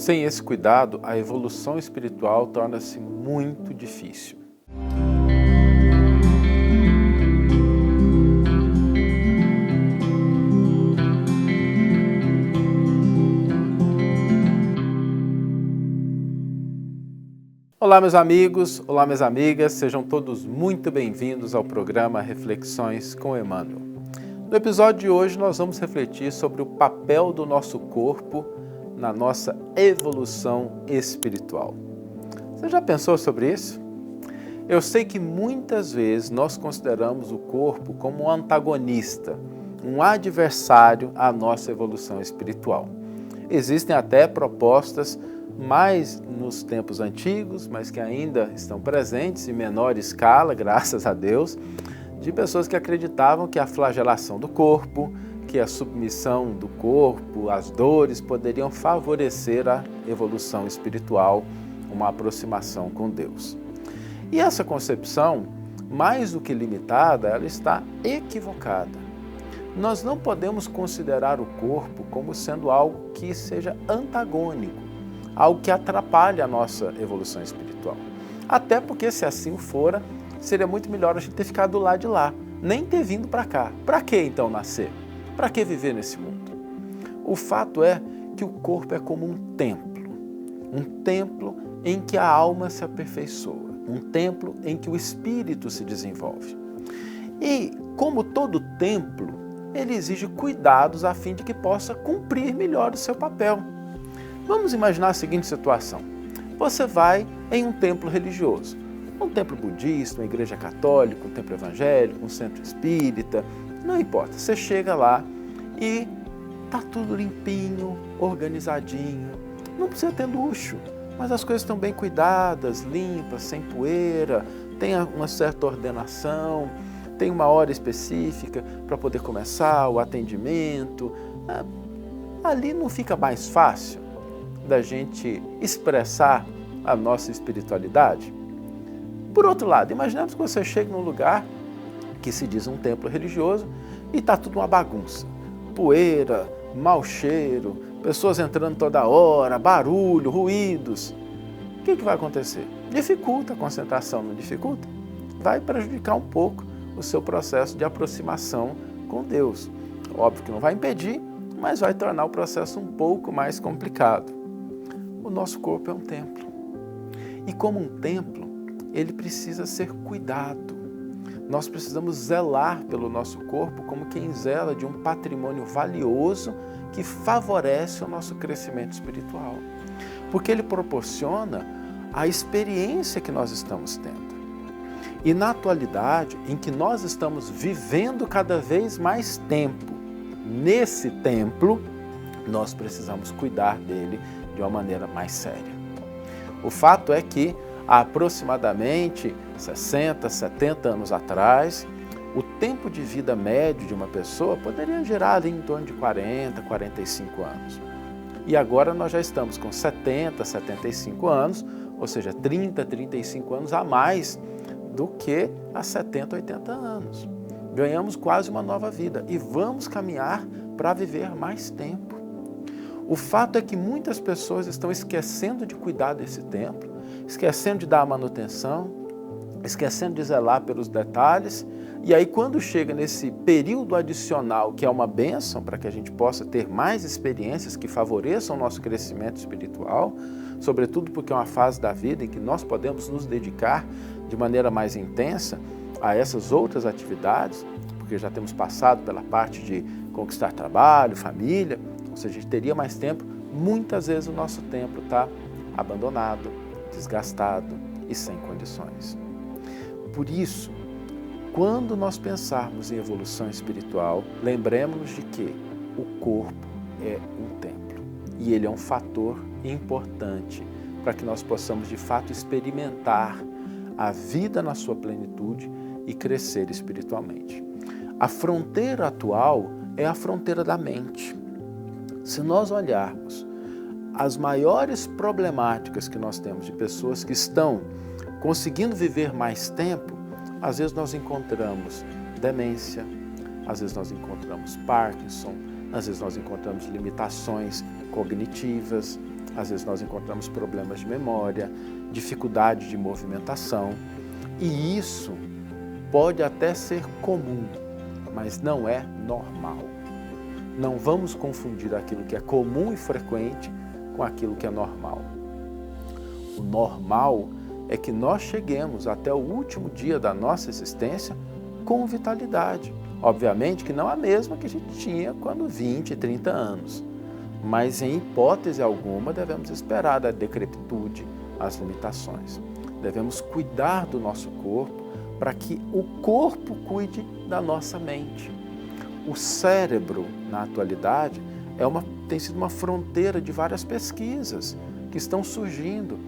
Sem esse cuidado, a evolução espiritual torna-se muito difícil. Olá, meus amigos, olá, minhas amigas, sejam todos muito bem-vindos ao programa Reflexões com Emmanuel. No episódio de hoje, nós vamos refletir sobre o papel do nosso corpo na nossa evolução espiritual. Você já pensou sobre isso? Eu sei que muitas vezes nós consideramos o corpo como um antagonista, um adversário à nossa evolução espiritual. Existem até propostas mais nos tempos antigos, mas que ainda estão presentes em menor escala, graças a Deus, de pessoas que acreditavam que a flagelação do corpo, que a submissão do corpo, as dores poderiam favorecer a evolução espiritual, uma aproximação com Deus. E essa concepção, mais do que limitada, ela está equivocada. Nós não podemos considerar o corpo como sendo algo que seja antagônico, algo que atrapalha a nossa evolução espiritual. Até porque, se assim fora, seria muito melhor a gente ter ficado do lado de lá, nem ter vindo para cá. Para que então nascer? Para que viver nesse mundo? O fato é que o corpo é como um templo em que a alma se aperfeiçoa, um templo em que o espírito se desenvolve. E, como todo templo, ele exige cuidados a fim de que possa cumprir melhor o seu papel. Vamos imaginar a seguinte situação. Você vai em um templo religioso, um templo budista, uma igreja católica, um templo evangélico, um centro espírita, não importa. Você chega lá e está tudo limpinho, organizadinho. Não precisa ter luxo, mas as coisas estão bem cuidadas, limpas, sem poeira, tem uma certa ordenação, tem uma hora específica para poder começar o atendimento. Ali não fica mais fácil da gente expressar a nossa espiritualidade? Por outro lado, imaginemos que você chega num lugar que se diz um templo religioso e está tudo uma bagunça. Poeira, mau cheiro, pessoas entrando toda hora, barulho, ruídos. O que vai acontecer? Dificulta a concentração, não dificulta? Vai prejudicar um pouco o seu processo de aproximação com Deus. Óbvio que não vai impedir, mas vai tornar o processo um pouco mais complicado. O nosso corpo é um templo. E como um templo, ele precisa ser cuidado. Nós precisamos zelar pelo nosso corpo como quem zela de um patrimônio valioso que favorece o nosso crescimento espiritual. Porque ele proporciona a experiência que nós estamos tendo. E na atualidade, em que nós estamos vivendo cada vez mais tempo nesse templo, nós precisamos cuidar dele de uma maneira mais séria. O fato é que, há aproximadamente 60, 70 anos atrás, o tempo de vida médio de uma pessoa poderia girar ali em torno de 40, 45 anos. E agora nós já estamos com 70, 75 anos, ou seja, 30, 35 anos a mais do que há 70, 80 anos. Ganhamos quase uma nova vida e vamos caminhar para viver mais tempo. O fato é que muitas pessoas estão esquecendo de cuidar desse templo, esquecendo de dar a manutenção, esquecendo de zelar pelos detalhes, e aí quando chega nesse período adicional, que é uma bênção para que a gente possa ter mais experiências que favoreçam o nosso crescimento espiritual, sobretudo porque é uma fase da vida em que nós podemos nos dedicar de maneira mais intensa a essas outras atividades, porque já temos passado pela parte de conquistar trabalho, família, ou seja, a gente teria mais tempo. Muitas vezes o nosso tempo está abandonado, desgastado e sem condições. Por isso, quando nós pensarmos em evolução espiritual, lembremos-nos de que o corpo é um templo e ele é um fator importante para que nós possamos de fato experimentar a vida na sua plenitude e crescer espiritualmente. A fronteira atual é a fronteira da mente. Se nós olharmos as maiores problemáticas que nós temos de pessoas que estão conseguindo viver mais tempo, às vezes nós encontramos demência, às vezes nós encontramos Parkinson, às vezes nós encontramos limitações cognitivas, Às vezes nós encontramos problemas de memória, dificuldade de movimentação, e isso pode até ser comum, mas não é normal. Não vamos confundir aquilo que é comum e frequente com aquilo que é normal. O normal é que nós cheguemos até o último dia da nossa existência com vitalidade. Obviamente que não a mesma que a gente tinha quando 20, 30 anos. Mas em hipótese alguma devemos esperar da decrepitude, as limitações. Devemos cuidar do nosso corpo para que o corpo cuide da nossa mente. O cérebro, na atualidade, tem sido uma fronteira de várias pesquisas que estão surgindo.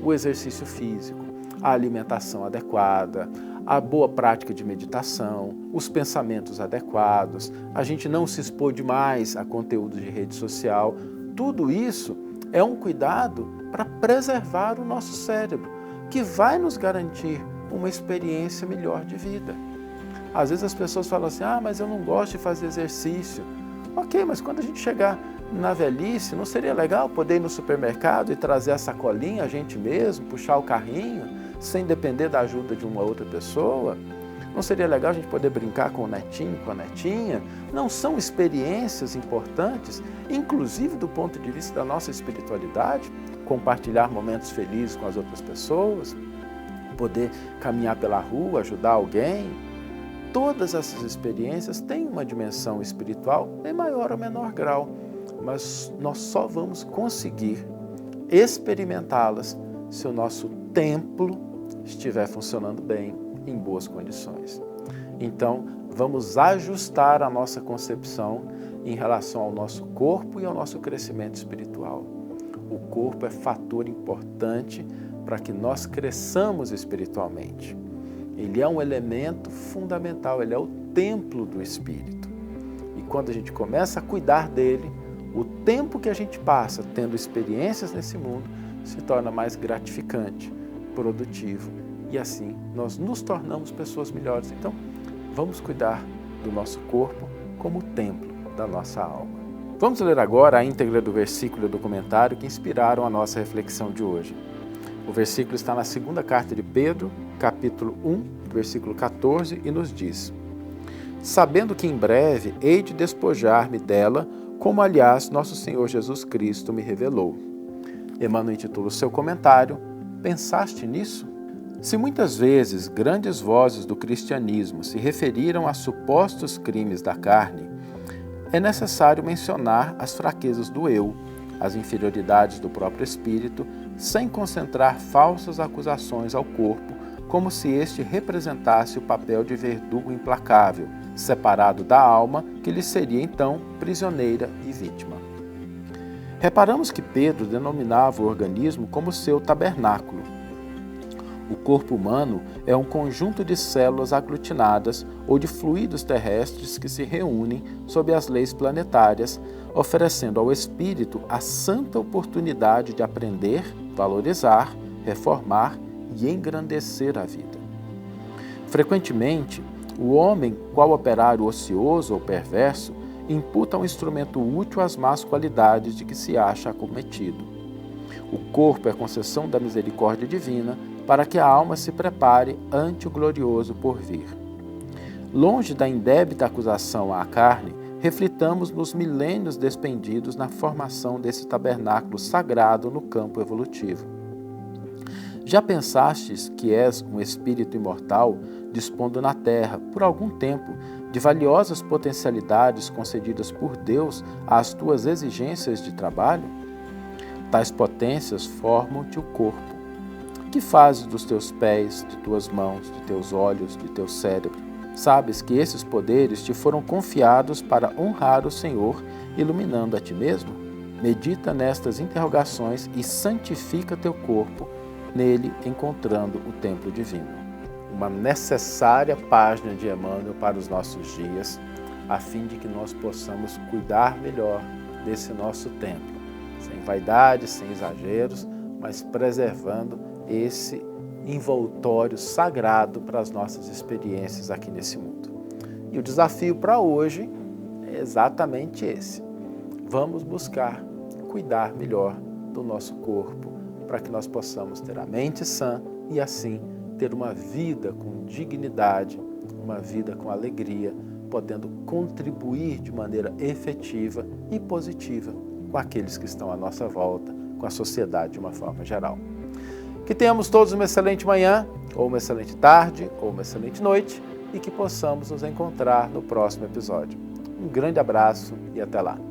O exercício físico, a alimentação adequada, a boa prática de meditação, os pensamentos adequados, a gente não se expor demais a conteúdo de rede social. Tudo isso é um cuidado para preservar o nosso cérebro, que vai nos garantir uma experiência melhor de vida. Às vezes as pessoas falam assim, mas eu não gosto de fazer exercício. Ok, mas quando a gente chegar na velhice, não seria legal poder ir no supermercado e trazer a sacolinha a gente mesmo, puxar o carrinho, sem depender da ajuda de uma outra pessoa? Não seria legal a gente poder brincar com o netinho, com a netinha? Não são experiências importantes, inclusive do ponto de vista da nossa espiritualidade? Compartilhar momentos felizes com as outras pessoas, poder caminhar pela rua, ajudar alguém. Todas essas experiências têm uma dimensão espiritual em maior ou menor grau, mas nós só vamos conseguir experimentá-las se o nosso templo estiver funcionando bem, em boas condições. Então, vamos ajustar a nossa concepção em relação ao nosso corpo e ao nosso crescimento espiritual. O corpo é fator importante para que nós cresçamos espiritualmente. Ele é um elemento fundamental, ele é o templo do Espírito. E quando a gente começa a cuidar dele, o tempo que a gente passa tendo experiências nesse mundo se torna mais gratificante, produtivo, e assim nós nos tornamos pessoas melhores. Então, vamos cuidar do nosso corpo como o templo da nossa alma. Vamos ler agora a íntegra do versículo do comentário que inspiraram a nossa reflexão de hoje. O versículo está na segunda carta de Pedro, capítulo 1, versículo 14, e nos diz: sabendo que em breve hei de despojar-me dela, como aliás nosso Senhor Jesus Cristo me revelou. Emmanuel intitula o seu comentário: pensaste nisso? Se muitas vezes grandes vozes do cristianismo se referiram a supostos crimes da carne, é necessário mencionar as fraquezas do eu, as inferioridades do próprio espírito, sem concentrar falsas acusações ao corpo, como se este representasse o papel de verdugo implacável, separado da alma, que lhe seria então prisioneira e vítima. Reparamos que Pedro denominava o organismo como seu tabernáculo. O corpo humano é um conjunto de células aglutinadas ou de fluidos terrestres que se reúnem sob as leis planetárias, oferecendo ao espírito a santa oportunidade de aprender, valorizar, reformar e engrandecer a vida. Frequentemente, o homem, qual operário ocioso ou perverso, imputa um instrumento útil às más qualidades de que se acha acometido. O corpo é a concessão da misericórdia divina para que a alma se prepare ante o glorioso porvir. Longe da indébita acusação à carne, reflitamos nos milênios despendidos na formação desse tabernáculo sagrado no campo evolutivo. Já pensastes que és um espírito imortal, dispondo na terra, por algum tempo, de valiosas potencialidades concedidas por Deus às tuas exigências de trabalho? Tais potências formam-te o corpo. Que fazes dos teus pés, de tuas mãos, de teus olhos, de teu cérebro? Sabes que esses poderes te foram confiados para honrar o Senhor, iluminando a ti mesmo? Medita nestas interrogações e santifica teu corpo, nele encontrando o templo divino. Uma necessária página de Emmanuel para os nossos dias, a fim de que nós possamos cuidar melhor desse nosso templo, sem vaidade, sem exageros, mas preservando esse envoltório sagrado para as nossas experiências aqui nesse mundo. E o desafio para hoje é exatamente esse. Vamos buscar cuidar melhor do nosso corpo, para que nós possamos ter a mente sã e assim ter uma vida com dignidade, uma vida com alegria, podendo contribuir de maneira efetiva e positiva com aqueles que estão à nossa volta, com a sociedade de uma forma geral. Que tenhamos todos uma excelente manhã, ou uma excelente tarde, ou uma excelente noite, e que possamos nos encontrar no próximo episódio. Um grande abraço e até lá!